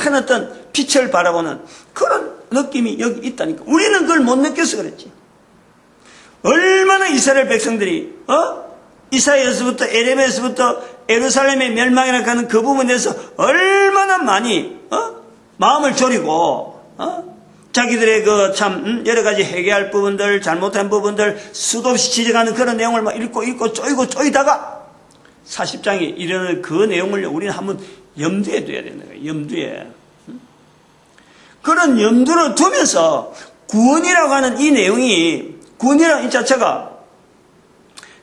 큰 어떤 빛을 바라보는 그런 느낌이 여기 있다니까. 우리는 그걸 못 느껴서 그랬지. 얼마나 이스라엘 백성들이 이사야에서부터 에레미야에서부터 예루살렘의 멸망이라고 하는 그 부분에서 얼마나 많이 마음을 졸이고 자기들의 그 참 여러 가지 회개할 부분들 잘못한 부분들 수도 없이 지적하는 그런 내용을 막 읽고 쪼이다가 40장에 이르는 그 내용을 우리는 한번 염두에 둬야 되는 거예요. 염두에. 그런 염두를 두면서 구원이라고 하는 이 내용이 구원이라는 이 자체가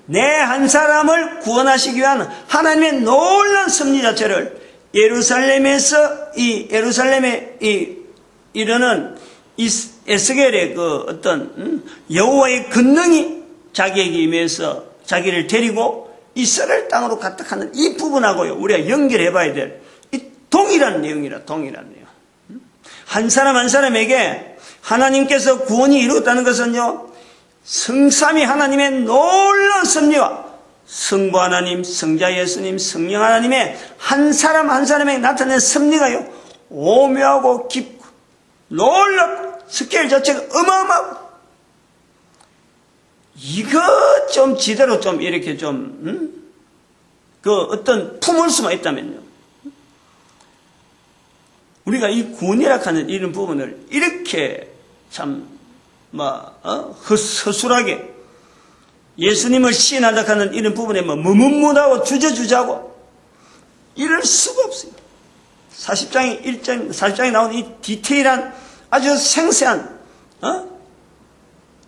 내 한 사람을 구원하시기 위한 하나님의 놀라운 섭리 자체를 예루살렘에 이르는 이 에스겔의 그 어떤 여호와의 권능이 자기에게 임해서 자기를 데리고 이스라엘 땅으로 갔다 하는 이 부분하고요 우리가 연결해 봐야 될 이 동일한 내용이라 동일한 내용. 한 사람 한 사람에게 하나님께서 구원이 이루었다는 것은요 성삼위 하나님의 놀라운 섭리와 성부 하나님, 성자 예수님, 성령 하나님의 한 사람 한 사람에게 나타낸 섭리가요 오묘하고 깊고 놀랍고 스케일 자체가 어마어마하고 이거 좀 지대로 좀 이렇게 그 어떤 품을 수만 있다면요 우리가 이 구원이라 하는 이런 부분을 이렇게 참 허술하게 예수님을 시인하다 하는 이런 부분에 무문무하고 주저주저하고 이럴 수가 없어요. 40장에 나오는 이 디테일한 아주 생생한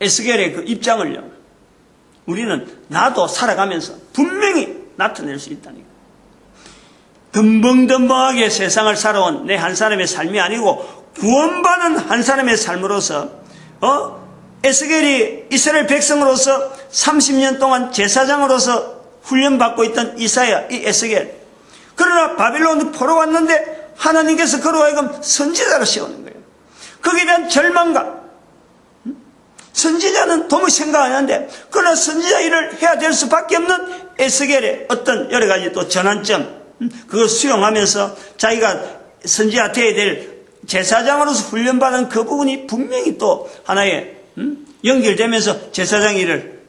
에스겔의 그 입장을요 우리는 나도 살아가면서 분명히 나타낼 수 있다니까. 덤벙덤벙하게 세상을 살아온 내 한 사람의 삶이 아니고 구원받은 한 사람의 삶으로서 에스겔이 이스라엘 백성으로서 30년 동안 제사장으로서 훈련받고 있던 이사야, 이 에스겔. 그러나 바빌론 포로 왔는데 하나님께서 그로 하여금 선지자로 세우는 거예요. 거기에 대한 절망감, 선지자는 도무지 생각 안 하는데, 그러나 선지자 일을 해야 될 수밖에 없는 에스겔의 어떤 여러 가지 또 전환점, 그걸 수용하면서 자기가 선지자 되어야 될 제사장으로서 훈련받은 그 부분이 분명히 또 하나의 연결되면서 제사장 일을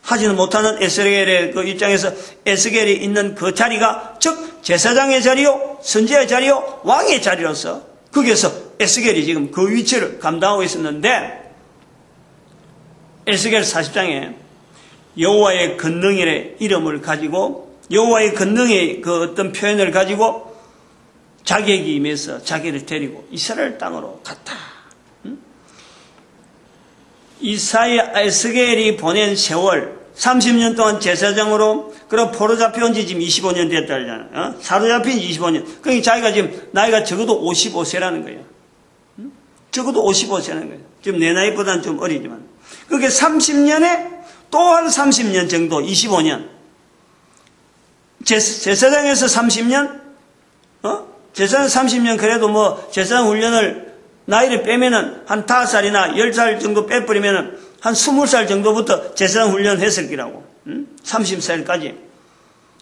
하지는 못하는 에스겔의 그 입장에서 에스겔이 있는 그 자리가 즉 제사장의 자리요, 선지자의 자리요, 왕의 자리로서 거기에서 에스겔이 지금 그 위치를 감당하고 있었는데, 에스겔 40장에 여호와의 권능의 이름을 가지고 여호와의 권능의 그 어떤 표현을 가지고 자기에게 임해서 자기를 데리고 이스라엘 땅으로 갔다. 에스겔이 보낸 세월 30년 동안 제사장으로 그리고 포로 잡혀온 지 지금 25년 됐다 그러잖아요. 사로잡힌 지 25년. 그러니까 자기가 지금 나이가 적어도 55세라는 거예요. 적어도 55세라는 거예요. 지금 내 나이보다는 좀 어리지만. 그게 30년에 또 한 30년 정도, 25년. 제사장에서 30년? 제사장 30년 그래도 뭐 제사장 훈련을 나이를 빼면은 한 5살이나 10살 정도 빼버리면은 한 20살 정도부터 제사장 훈련 했을 기라고. 30살까지.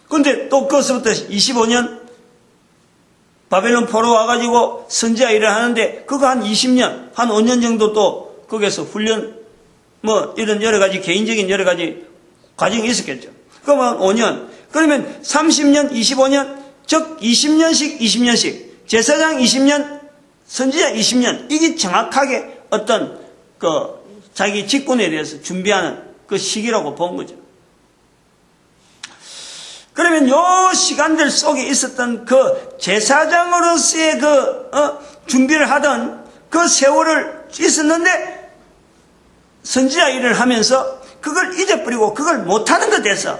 근데 또 그것부터 25년 바벨론 포로 와가지고 선지자 일을 하는데 그거 한 20년, 한 5년 정도 또 거기에서 훈련 뭐 이런 여러 가지 개인적인 여러 가지 과정이 있었겠죠. 그러면 5년. 그러면 30년, 25년, 즉 20년씩 제사장 20년, 선지자 20년, 이게 정확하게 어떤 그 자기 직분에 대해서 준비하는 그 시기라고 본 거죠. 그러면 요 시간들 속에 있었던 그 제사장으로서의 그 준비를 하던 그 세월을 있었는데 선지자 일을 하면서 그걸 잊어버리고 그걸 못하는 것에 대해서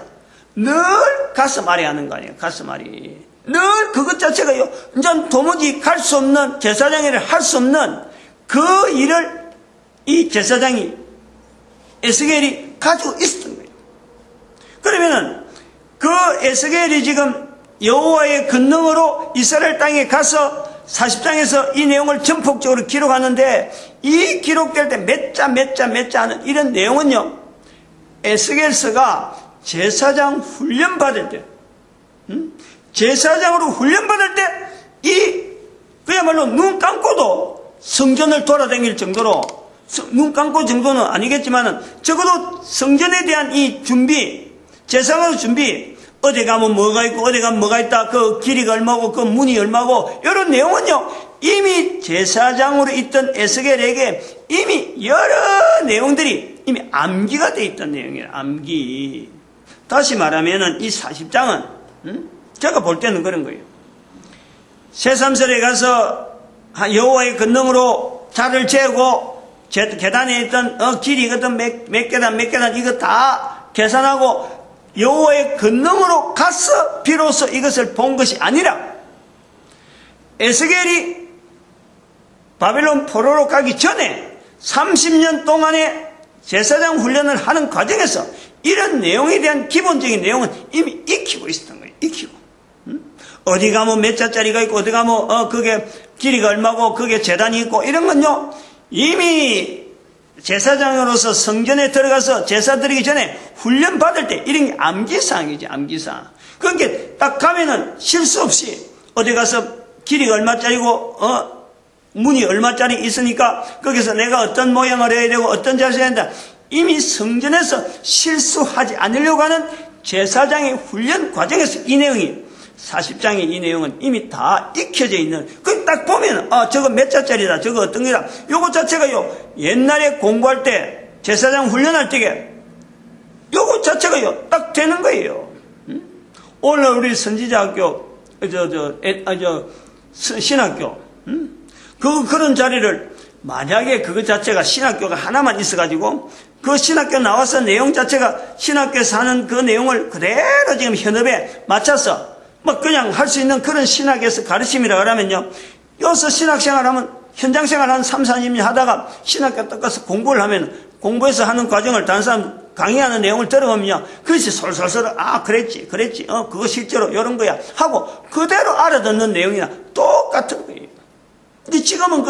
늘 가슴앓이 하는 거 아니에요. 가슴앓이. 늘 그것 자체가요. 이제 도무지 갈 수 없는 제사장 일을 할 수 없는 그 일을 이 제사장이 에스겔이 가지고 있었던 거예요. 그러면은 그 에스겔이 지금 여호와의 권능으로 이스라엘 땅에 가서 40장에서 이 내용을 전폭적으로 기록하는데 이 기록될 때 몇 자 하는 이런 내용은요. 에스겔서가 제사장 훈련 받을 때 제사장으로 훈련받을 때 그야말로 눈 감고도 성전을 돌아다닐 정도로 눈 감고 정도는 아니겠지만은 적어도 성전에 대한 이 준비, 제사장으로 준비, 어디 가면 뭐가 있고 어디 가면 뭐가 있다, 그 길이가 얼마고 그 문이 얼마고 이런 내용은요 이미 제사장으로 있던 에스겔에게 이미 여러 내용들이 이미 암기가 돼 있던 내용이에요. 암기. 다시 말하면은 이 40장은 제가 볼 때는 그런 거예요. 새3설에 가서 여호와의 권능으로 자를 재고 계단에 있던 길이거든 몇 계단 이거 다 계산하고 여호와의 권능으로 가서 비로소 이것을 본 것이 아니라 에스겔이 바벨론 포로로 가기 전에 30년 동안의 제사장 훈련을 하는 과정에서 이런 내용에 대한 기본적인 내용은 이미 익히고 있었던 거예요. 익히고. 어디 가면 몇 자짜리가 있고 어디 가면 그게 길이가 얼마고 그게 재단이 있고 이런 건요 이미 제사장으로서 성전에 들어가서 제사 드리기 전에 훈련 받을 때 이런 게 암기사항이지. 암기사항. 그러니까 딱 가면은 실수 없이 어디 가서 길이가 얼마짜리고 문이 얼마짜리 있으니까 거기서 내가 어떤 모양을 해야 되고 어떤 자세를 해야 된다. 이미 성전에서 실수하지 않으려고 하는 제사장의 훈련 과정에서 이 내용이 40장의 이 내용은 이미 다 익혀져 있는, 그 딱 보면, 저거 몇 자짜리다, 저거 어떤 거다. 요거 자체가요, 옛날에 공부할 때, 제사장 훈련할 때게, 요거 자체가요, 딱 되는 거예요. 오늘 우리 선지자학교, 신학교, 그런 자리를, 만약에 그것 자체가 신학교가 하나만 있어가지고, 그 신학교 나와서 내용 자체가 신학교에서 하는 그 내용을 그대로 지금 현업에 맞춰서, 그냥 할 수 있는 그런 신학에서 가르침이라 그러면요. 여기서 신학생활 하면, 현장생활 한 3, 40년 하다가 신학교 딱 가서 공부를 하면, 공부해서 하는 과정을 다른 사람 강의하는 내용을 들어보면요. 그것이 솔솔솔, 그랬지. 그거 실제로 이런 거야. 하고, 그대로 알아듣는 내용이나 똑같은 거예요. 근데 지금은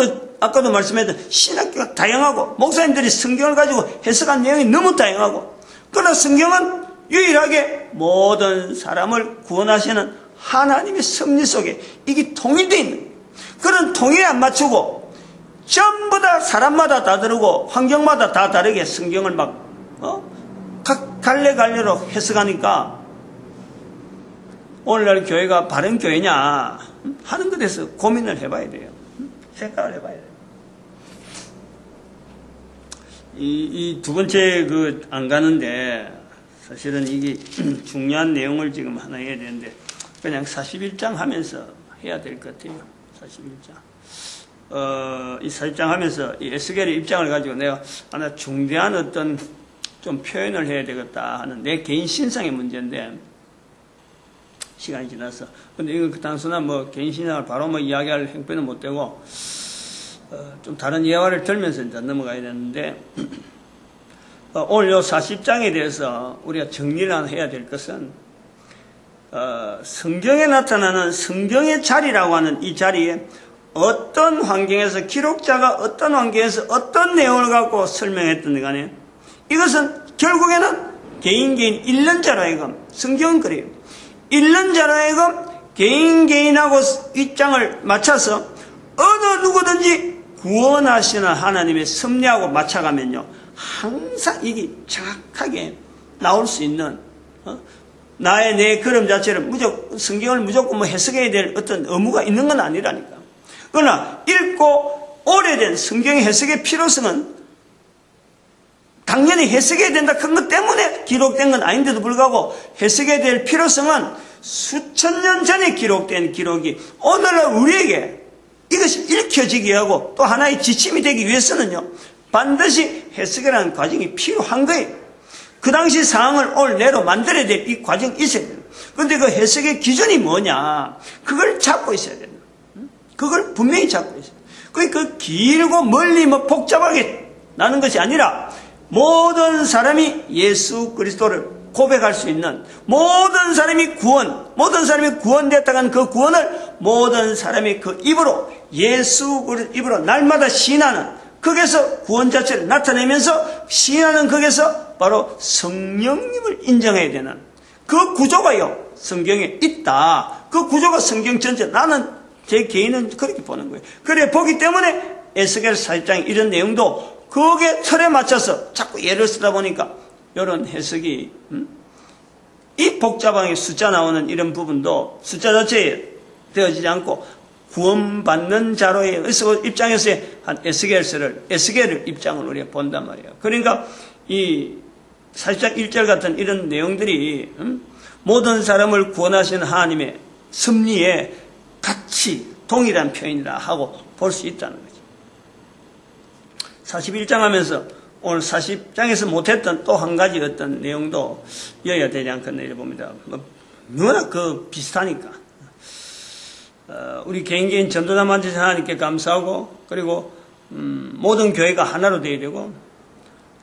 아까도 말씀했던 신학교가 다양하고 목사님들이 성경을 가지고 해석한 내용이 너무 다양하고, 그러나 성경은 유일하게 모든 사람을 구원하시는 하나님의 섭리 속에 이게 통일되어 있는, 그런 통일에 안 맞추고 전부 다 사람마다 다 다르고 환경마다 다 다르게 성경을 막 각 갈래갈래로 해석하니까 오늘날 교회가 바른 교회냐 하는 것에 대해서 고민을 해봐야 돼요. 생각을 해봐야 돼요. 이 두 번째 안 가는데, 사실은 이게 중요한 내용을 지금 하나 해야 되는데, 그냥 41장 하면서 해야 될 것 같아요. 41장. 이 41장 하면서 이 에스겔의 입장을 가지고 내가 하나 중대한 어떤 좀 표현을 해야 되겠다 하는 내 개인 신상의 문제인데, 시간이 지나서. 근데 이거 단순한 개인 신상을 바로 이야기할 형편은 못 되고, 좀 다른 예화를 들면서 이제 넘어가야 되는데, 오늘 요 40장에 대해서 우리가 정리를 해야 될 것은, 성경에 나타나는 성경의 자리라고 하는 이 자리에 어떤 환경에서 기록자가 어떤 환경에서 어떤 내용을 갖고 설명했던 간에 이것은 결국에는 개인 읽는 자로 하여금, 성경은 그래요. 읽는 자로 하여금 개인하고 입장을 맞춰서 어느 누구든지 구원하시는 하나님의 섭리하고 맞춰가면요, 항상 이게 정확하게 나올 수 있는, 내 걸음 자체를 성경을 무조건 해석해야 될 어떤 의무가 있는 건 아니라니까. 그러나 읽고 오래된 성경의 해석의 필요성은 당연히 해석해야 된다 큰 것 때문에 기록된 건 아닌데도 불구하고 해석해야 될 필요성은 수천 년 전에 기록된 기록이 오늘날 우리에게 이것이 읽혀지게 하고 또 하나의 지침이 되기 위해서는요, 반드시 해석이라는 과정이 필요한 거예요. 그 당시 상황을 오늘 내로 만들어야 될 이 과정이 있어야 돼요. 그런데 그 해석의 기준이 뭐냐, 그걸 잡고 있어야 된다. 그걸 분명히 잡고 있어요. 그 길고 멀리 복잡하게 나는 것이 아니라 모든 사람이 예수 그리스도를 고백할 수 있는, 모든 사람이 구원되었다고 하는 그 구원을 모든 사람이 그 입으로, 예수 그리스도 입으로 날마다 시인하는, 거기서 구원 자체를 나타내면서 시인하는, 거기서 바로 성령님을 인정해야 되는 그 구조가요, 성경에 있다. 그 구조가 성경 전체, 나는 제 개인은 그렇게 보는 거예요. 그래 보기 때문에 에스겔 40장 이런 내용도 거기에 틀에 맞춰서 자꾸 예를 쓰다 보니까 이런 해석이, 이 복잡하게 숫자 나오는 이런 부분도 숫자 자체에 되어지지 않고 구원받는 자로의 입장에서의 한 에스겔을 입장을 우리가 본단 말이에요. 그러니까 이 40장 1절 같은 이런 내용들이 모든 사람을 구원하시는 하나님의 섭리에 같이 동일한 표현이라 하고 볼 수 있다는 거죠. 41장 하면서 오늘 40장에서 못했던 또 한 가지 어떤 내용도 이어야 되지 않겠나 이래 봅니다. 너무나 비슷하니까. 우리 개인 전도자 만드신 하나님께 감사하고, 그리고 모든 교회가 하나로 되어야 되고,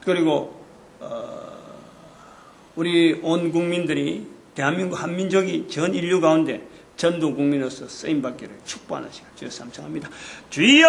그리고 우리 온 국민들이, 대한민국 한민족이 전 인류 가운데 전도 국민으로서 쓰임받기를 축복하는 시간 주여 삼청합니다. 주여!